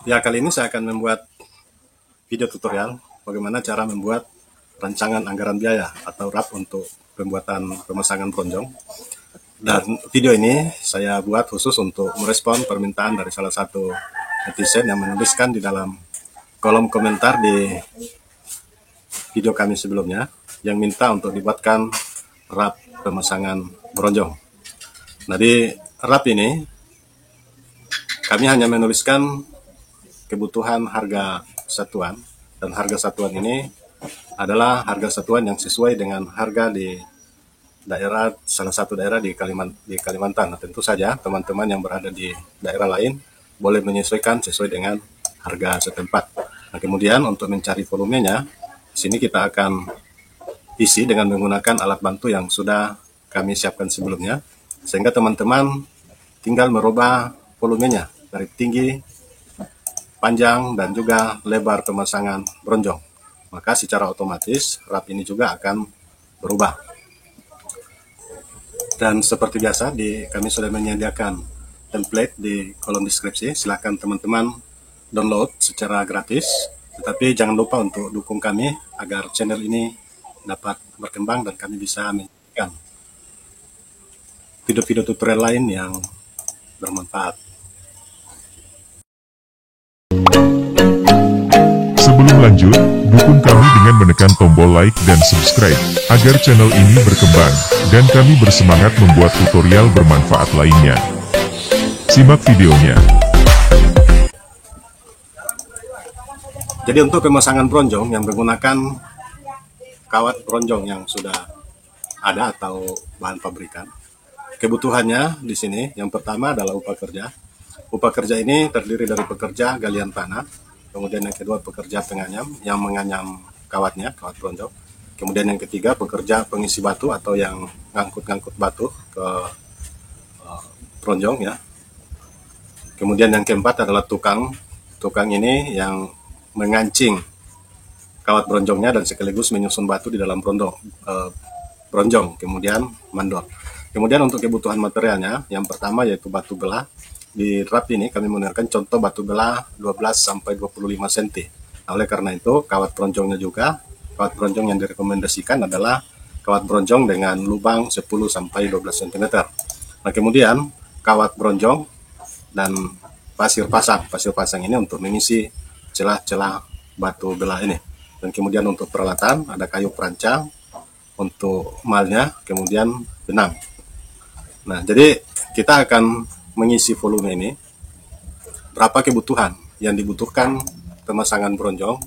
Ya, kali ini saya akan membuat video tutorial bagaimana cara membuat rancangan anggaran biaya atau RAP untuk pembuatan pemasangan bronjong. Dan video ini saya buat khusus untuk merespon permintaan dari salah satu netizen yang menuliskan di dalam kolom komentar di video kami sebelumnya yang minta untuk dibuatkan RAP pemasangan bronjong. Nah, di RAP ini kami hanya menuliskan kebutuhan harga satuan, dan harga satuan ini adalah harga satuan yang sesuai dengan harga di daerah, salah satu daerah di Kalimantan. Nah, tentu saja teman-teman yang berada di daerah lain boleh menyesuaikan sesuai dengan harga setempat. Nah, kemudian untuk mencari volumenya, di sini kita akan isi dengan menggunakan alat bantu yang sudah kami siapkan sebelumnya, sehingga teman-teman tinggal merubah volumenya dari tinggi, panjang, dan juga lebar pemasangan bronjong. Maka secara otomatis RAP ini juga akan berubah. Dan seperti biasa, kami sudah menyediakan template di kolom deskripsi. Silakan teman-teman download secara gratis. Tetapi jangan lupa untuk dukung kami agar channel ini dapat berkembang dan kami bisa menyajikan video-video tutorial lain yang bermanfaat. Sebelum lanjut, dukung kami dengan menekan tombol like dan subscribe, agar channel ini berkembang, dan kami bersemangat membuat tutorial bermanfaat lainnya. Simak videonya. Jadi untuk pemasangan bronjong yang menggunakan kawat bronjong yang sudah ada atau bahan pabrikan, kebutuhannya di sini yang pertama adalah upah kerja. Upah kerja ini terdiri dari pekerja galian tanah, kemudian yang kedua pekerja penganyam yang menganyam kawatnya, kawat bronjong. Kemudian yang ketiga pekerja pengisi batu atau yang ngangkut-ngangkut batu ke bronjong ya. Kemudian yang keempat adalah tukang. Tukang ini yang mengancing kawat bronjongnya dan sekaligus menyusun batu di dalam bronjong, kemudian mandor. Kemudian untuk kebutuhan materialnya, yang pertama yaitu batu belah. Di RAP ini kami menggunakan contoh batu belah 12-25 cm. Nah, oleh karena itu, kawat bronjongnya juga, kawat bronjong yang direkomendasikan adalah kawat bronjong dengan lubang 10-12 cm. Nah, kemudian kawat bronjong dan pasir pasang. Pasir pasang ini untuk mengisi celah-celah batu belah ini. Dan kemudian untuk peralatan ada kayu perancang, untuk malnya, kemudian benang. Nah, jadi kita akan mengisi volume ini. Berapa kebutuhan yang dibutuhkan pemasangan bronjong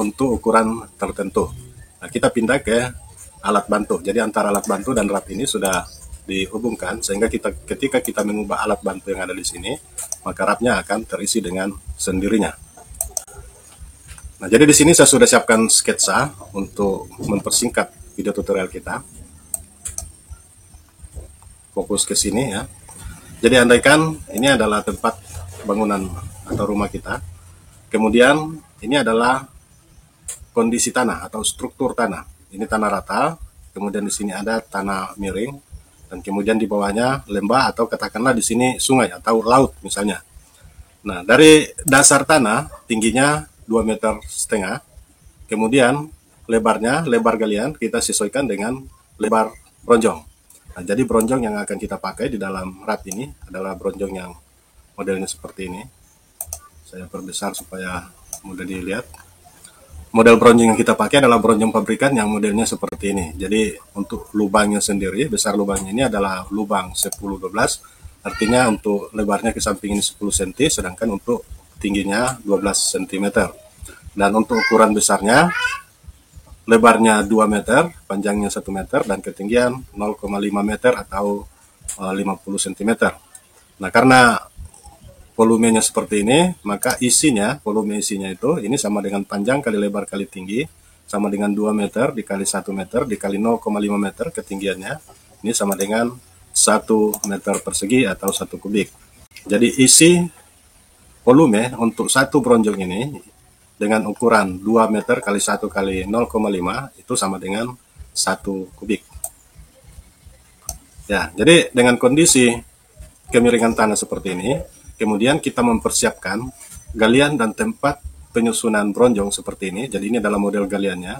untuk ukuran tertentu. Nah, kita pindah ke alat bantu. Jadi antara alat bantu dan RAP ini sudah dihubungkan, sehingga ketika kita mengubah alat bantu yang ada di sini, maka RAP-nya akan terisi dengan sendirinya. Nah, jadi di sini saya sudah siapkan sketsa untuk mempersingkat video tutorial kita. Fokus ke sini ya. Jadi andaikan ini adalah tempat bangunan atau rumah kita. Kemudian ini adalah kondisi tanah atau struktur tanah. Ini tanah rata, kemudian di sini ada tanah miring, dan kemudian di bawahnya lembah atau katakanlah di sini sungai atau laut misalnya. Nah, dari dasar tanah tingginya 2,5 meter. Kemudian lebar galian kita sesuaikan dengan lebar bronjong. Nah, jadi bronjong yang akan kita pakai di dalam RAP ini adalah bronjong yang modelnya seperti ini. Saya perbesar supaya mudah dilihat. Model bronjong yang kita pakai adalah bronjong pabrikan yang modelnya seperti ini. Jadi untuk lubangnya sendiri, besar lubangnya ini adalah lubang 10-12. Artinya untuk lebarnya ke samping ini 10 cm, sedangkan untuk tingginya 12 cm. Dan untuk ukuran besarnya, lebarnya 2 meter, panjangnya 1 meter, dan ketinggian 0,5 meter atau 50 cm. Nah, karena volumenya seperti ini, maka volume isinya itu, ini sama dengan panjang kali lebar kali tinggi, sama dengan 2 meter dikali 1 meter dikali 0,5 meter ketinggiannya, ini sama dengan 1 meter persegi atau 1 kubik. Jadi isi volume untuk satu bronjong ini dengan ukuran 2 meter kali 1 kali 0,5 itu sama dengan 1 kubik. Ya, jadi dengan kondisi kemiringan tanah seperti ini, kemudian kita mempersiapkan galian dan tempat penyusunan bronjong seperti ini. Jadi ini adalah model galiannya,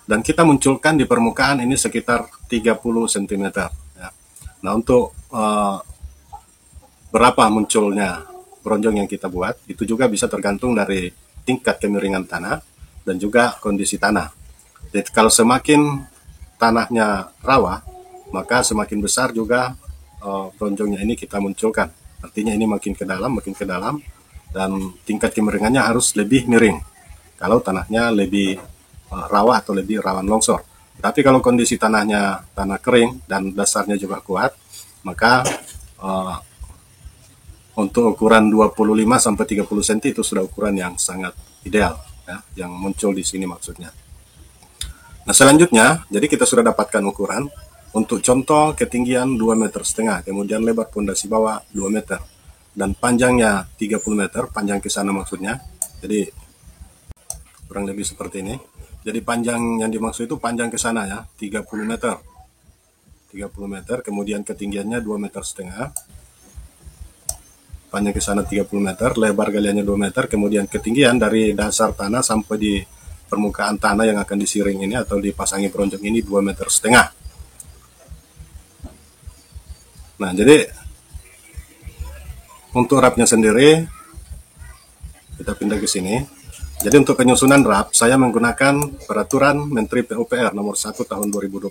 dan kita munculkan di permukaan ini sekitar 30 cm ya. Nah, untuk berapa munculnya bronjong yang kita buat itu juga bisa tergantung dari tingkat kemiringan tanah dan juga kondisi tanah. Jadi kalau semakin tanahnya rawa, maka semakin besar juga bronjongnya ini kita munculkan. Artinya ini makin ke dalam, dan tingkat kemiringannya harus lebih miring kalau tanahnya lebih rawa atau lebih rawan longsor. Tapi kalau kondisi tanahnya tanah kering dan dasarnya juga kuat, maka untuk ukuran 25-30 cm itu sudah ukuran yang sangat ideal ya, yang muncul di sini maksudnya. Nah, selanjutnya, jadi kita sudah dapatkan ukuran. Untuk contoh, ketinggian 2,5 meter, kemudian lebar pondasi bawah 2 meter, dan panjangnya 30 meter, panjang ke sana maksudnya. Jadi, kurang lebih seperti ini. Jadi, panjang yang dimaksud itu panjang ke sana ya, 30 meter. 30 meter, kemudian ketinggiannya 2,5 meter. Panjang ke sana 30 meter, lebar galiannya 2 meter, kemudian ketinggian dari dasar tanah sampai di permukaan tanah yang akan disiring ini atau dipasangi bronjong ini 2,5 meter. Nah, jadi untuk rapnya sendiri kita pindah ke sini. Jadi untuk penyusunan rap saya menggunakan peraturan Menteri PUPR nomor 1 tahun 2022,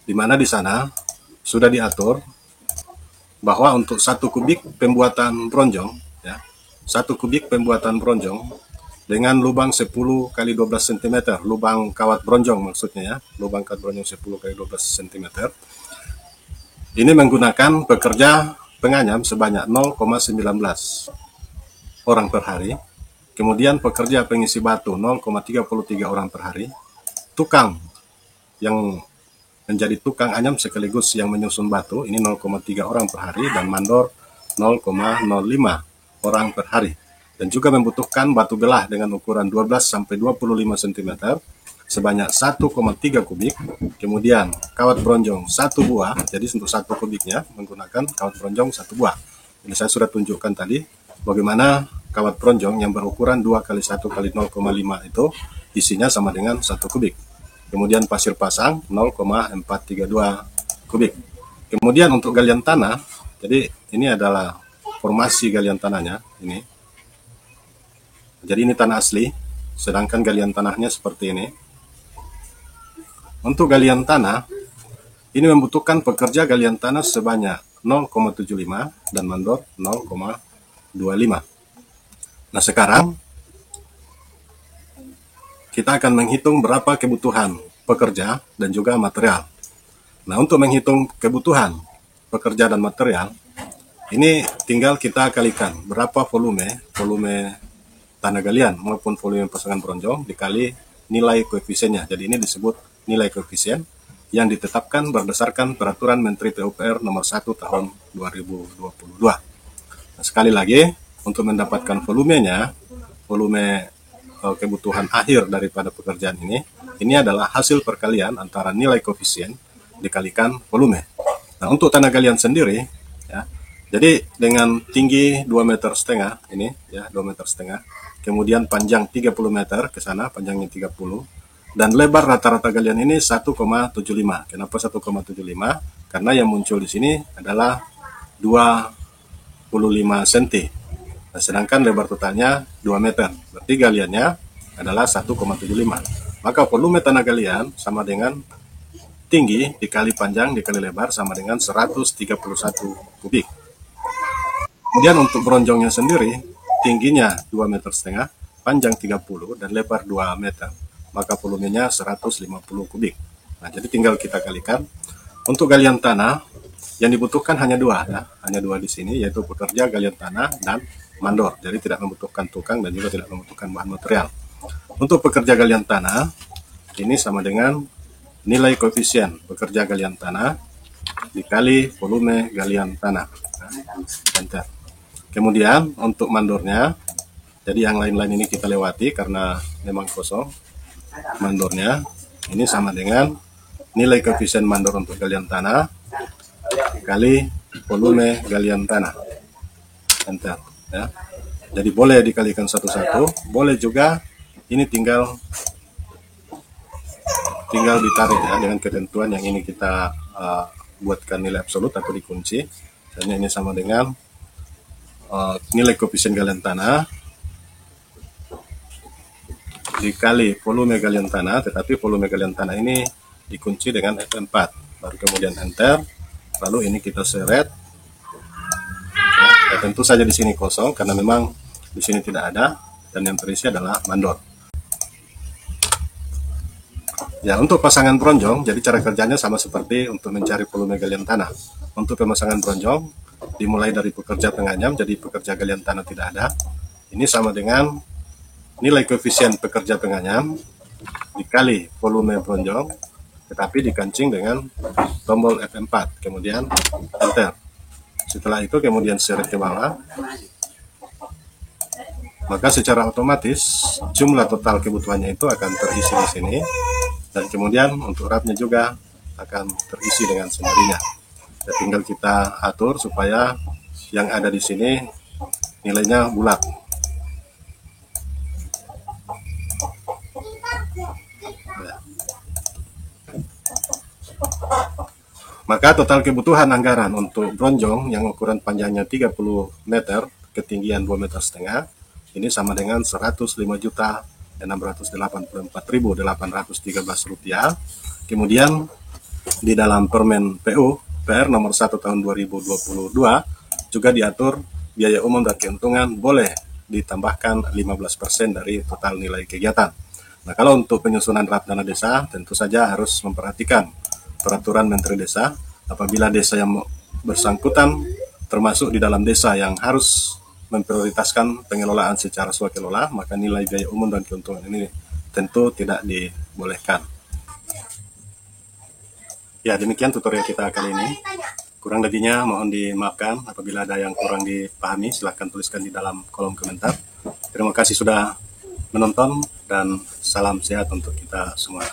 di mana di sana sudah diatur bahwa untuk 1 kubik pembuatan bronjong ya, 1 kubik pembuatan bronjong dengan lubang 10 kali 12 cm, lubang kawat bronjong maksudnya ya, lubang kawat bronjong 10 kali 12 cm. Ini menggunakan pekerja penganyam sebanyak 0,19 orang per hari. Kemudian pekerja pengisi batu 0,33 orang per hari. Tukang yang menjadi tukang anyam sekaligus yang menyusun batu ini 0,3 orang per hari, dan mandor 0,05 orang per hari. Dan juga membutuhkan batu belah dengan ukuran 12-25 cm sebanyak 1,3 kubik. Kemudian kawat bronjong 1 buah, jadi untuk 1 kubiknya menggunakan kawat bronjong 1 buah. Ini saya sudah tunjukkan tadi bagaimana kawat bronjong yang berukuran 2 kali 1 kali 0,5 itu isinya sama dengan 1 kubik. Kemudian pasir pasang 0,432 kubik. Kemudian untuk galian tanah, jadi ini adalah formasi galian tanahnya ini. Jadi ini tanah asli, sedangkan galian tanahnya seperti ini. Untuk galian tanah, ini membutuhkan pekerja galian tanah sebanyak 0,75 dan mandor 0,25. Nah, sekarang kita akan menghitung berapa kebutuhan pekerja dan juga material. Nah, untuk menghitung kebutuhan pekerja dan material, ini tinggal kita kalikan berapa volume tanah galian maupun volume pasangan bronjong dikali nilai koefisiennya. Jadi ini disebut nilai koefisien yang ditetapkan berdasarkan peraturan Menteri PUPR nomor 1 tahun 2022. Nah, sekali lagi, untuk mendapatkan volumenya, volume kebutuhan akhir daripada pekerjaan ini adalah hasil perkalian antara nilai koefisien dikalikan volume. Nah, untuk tanah galian sendiri ya, jadi dengan tinggi 2,5 meter ini ya, 2,5 meter, kemudian panjang 30 meter ke sana, panjangnya 30, dan lebar rata-rata galian ini 1,75. Kenapa 1,75? Karena yang muncul di sini adalah 25 cm. Nah, sedangkan lebar totalnya 2 meter. Berarti galiannya adalah 1,75. Maka volume tanah galian sama dengan tinggi dikali panjang dikali lebar sama dengan 131 kubik. Kemudian untuk bronjongnya sendiri, tingginya 2,5 meter, panjang 30 dan lebar 2 meter. Maka volumenya 150 kubik. Nah, jadi tinggal kita kalikan. Untuk galian tanah yang dibutuhkan hanya dua ya, hanya dua di sini, yaitu pekerja galian tanah dan mandor. Jadi tidak membutuhkan tukang dan juga tidak membutuhkan bahan material. Untuk pekerja galian tanah ini sama dengan nilai koefisien pekerja galian tanah dikali volume galian tanah. Nah, kemudian untuk mandornya, jadi yang lain-lain ini kita lewati karena memang kosong. Mandornya ini sama dengan nilai koefisien mandor untuk galian tanah kali volume galian tanah. enter ya. Jadi boleh dikalikan satu-satu, boleh juga ini tinggal ditarik ya dengan ketentuan yang ini kita buatkan nilai absolut atau dikunci. Dan ini sama dengan nilai koefisien galian tanah dikali volume galian tanah, tetapi volume galian tanah ini dikunci dengan F4, baru kemudian enter, lalu ini kita seret. Ya, tentu saja di sini kosong karena memang di sini tidak ada dan yang terisi adalah mandor. Ya, untuk pasangan bronjong, jadi cara kerjanya sama seperti untuk mencari volume galian tanah. Untuk pemasangan bronjong dimulai dari pekerja penganyam, jadi pekerja galian tanah tidak ada. Ini sama dengan nilai koefisien pekerja penganyam dikali volume bronjong, tetapi dikancing dengan tombol F4, kemudian enter. Setelah itu kemudian seret ke bawah, maka secara otomatis jumlah total kebutuhannya itu akan terisi di sini, dan kemudian untuk rapnya juga akan terisi dengan sendirinya. Ya, tinggal kita atur supaya yang ada di sini nilainya bulat. Maka total kebutuhan anggaran untuk bronjong yang ukuran panjangnya 30 meter, ketinggian 2,5 meter, ini sama dengan Rp105.684.813. Kemudian di dalam Permen PU PR nomor 1 tahun 2022 juga diatur biaya umum dan keuntungan boleh ditambahkan 15% dari total nilai kegiatan. Nah, kalau untuk penyusunan draft dana desa tentu saja harus memperhatikan peraturan Menteri Desa. Apabila desa yang bersangkutan termasuk di dalam desa yang harus memprioritaskan pengelolaan secara swakelola, maka nilai biaya umum dan keuntungan ini tentu tidak dibolehkan. Ya, demikian tutorial kita kali ini. Kurang lebihnya mohon dimaafkan. Apabila ada yang kurang dipahami, silahkan tuliskan di dalam kolom komentar. Terima kasih sudah menonton dan salam sehat untuk kita semua.